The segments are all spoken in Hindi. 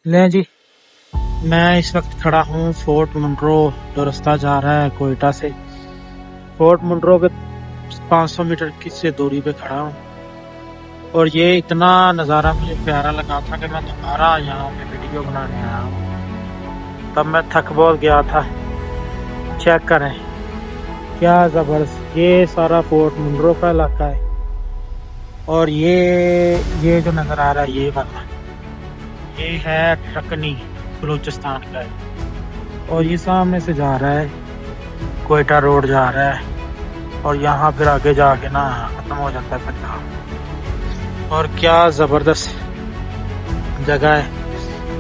ले जी, मैं इस वक्त खड़ा हूँ फोर्ट मुनरो जो रास्ता जा रहा है कोयटा से। फोर्ट मुनरो के 500 मीटर की से दूरी पे खड़ा हूँ और ये इतना नज़ारा मुझे प्यारा लगा था कि मैं दोबारा यहाँ पे वीडियो बनाने आया हूँ। तब मैं थक बहुत गया था। चेक करें क्या ज़बरदस्त, ये सारा फोर्ट मुनरो का इलाका है और ये जो नज़र आ रहा है ये वाला, ये है ट्रकनी, बलूचिस्तान का है। और ये सामने से जा रहा है कोयटा रोड जा रहा है और यहाँ फिर आगे जाके ना ख़त्म हो जाता है पंजाब। और क्या ज़बरदस्त जगह है,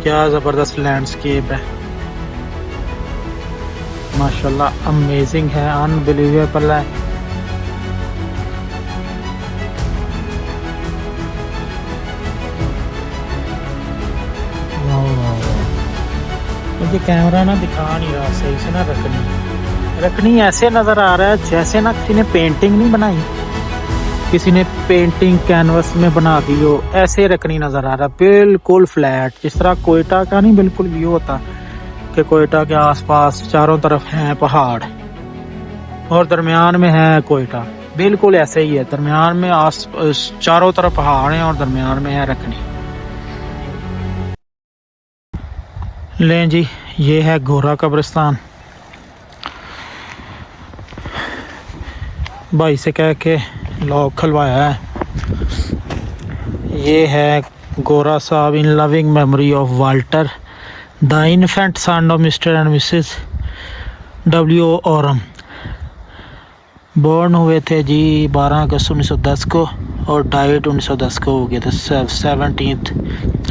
क्या ज़बरदस्त लैंडस्केप है, माशाल्लाह अमेजिंग है, अनबिलीवेबल है। मुझे कैमरा ना दिखा नहीं रहा सही से ना, रखनी ऐसे नज़र आ रहा है जैसे ना किसी ने पेंटिंग नहीं बनाई, किसी ने पेंटिंग कैनवस में बना दी हो, ऐसे रखनी नज़र आ रहा है। बिल्कुल फ्लैट, जिस तरह कोयटा का नहीं बिल्कुल व्यू होता कि कोयटा के आसपास चारों तरफ हैं पहाड़ और दरमियान में है कोयटा, बिल्कुल ऐसे ही है। दरमियान में चारों तरफ पहाड़ हैं और दरमियान में है रखनी। लें जी, ये है गोरा कब्रिस्तान। भाई से कह के लॉक खलवाया है। ये है गोरा साहब इन loving memory of Walter the infant son of mister and Mrs W. Oram. Born हुए थे जी 12 अगस्त 1910 को और डाइट 1910 को हो गए थे 17th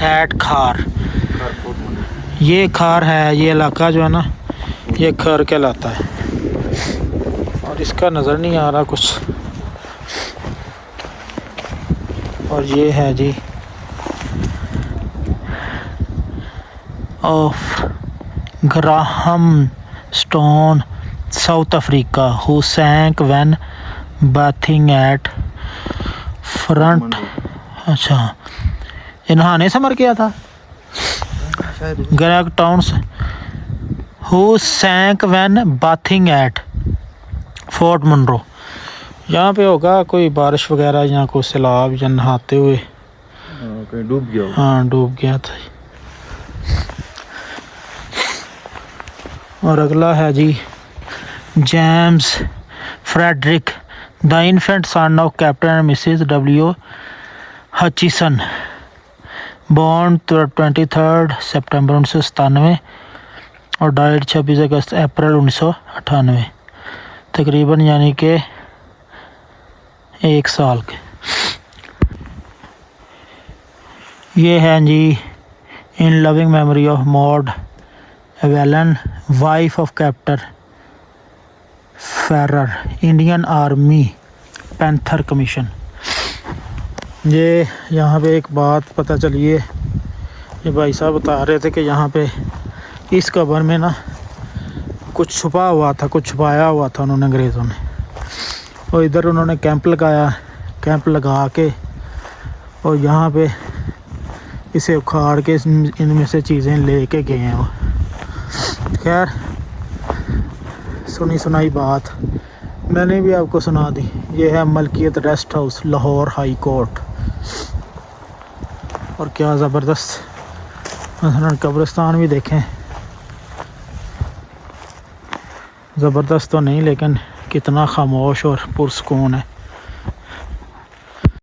एट खार। ये खार है, ये इलाका जो है ना ये खार कहलाता है और इसका नज़र नहीं आ रहा कुछ। और ये है जी of Graham Stone South Africa who sank when bathing at front. अच्छा, ये नहाने से मर गया था। Greg Towns who sank when bathing at Fort Munro. यहाँ पे होगा कोई बारिश वगैरह या कोई सैलाब या नहाते हुए डूब गया। हाँ, डूब गया था। और अगला है जी James Frederick the infant son of captain and Mrs W. Hutchison, born 23 सितंबर 1997 और डाइड 26 अगस्त अप्रैल 1998, तकरीबन यानी कि 1 साल के। ये है जी in loving memory of Maud Evelyn wife of captain Ferrer Indian army panther commission. ये यहाँ पे एक बात पता चली है, ये भाई साहब बता रहे थे कि यहाँ पे इस कब्र में ना कुछ छुपा हुआ था, कुछ छुपाया हुआ था उन्होंने, अंग्रेज़ों ने। और इधर उन्होंने कैंप लगाया, कैंप लगा के और यहाँ पे इसे उखाड़ के इनमें से चीज़ें ले के गए हैं वो। खैर, सुनी सुनाई बात मैंने भी आपको सुना दी। ये है Malkiat rest house Lahore high court. और क्या ज़बरदस्त मसलन कब्रिस्तान भी देखें, ज़बरदस्त तो नहीं लेकिन कितना खामोश और पुरसकून है।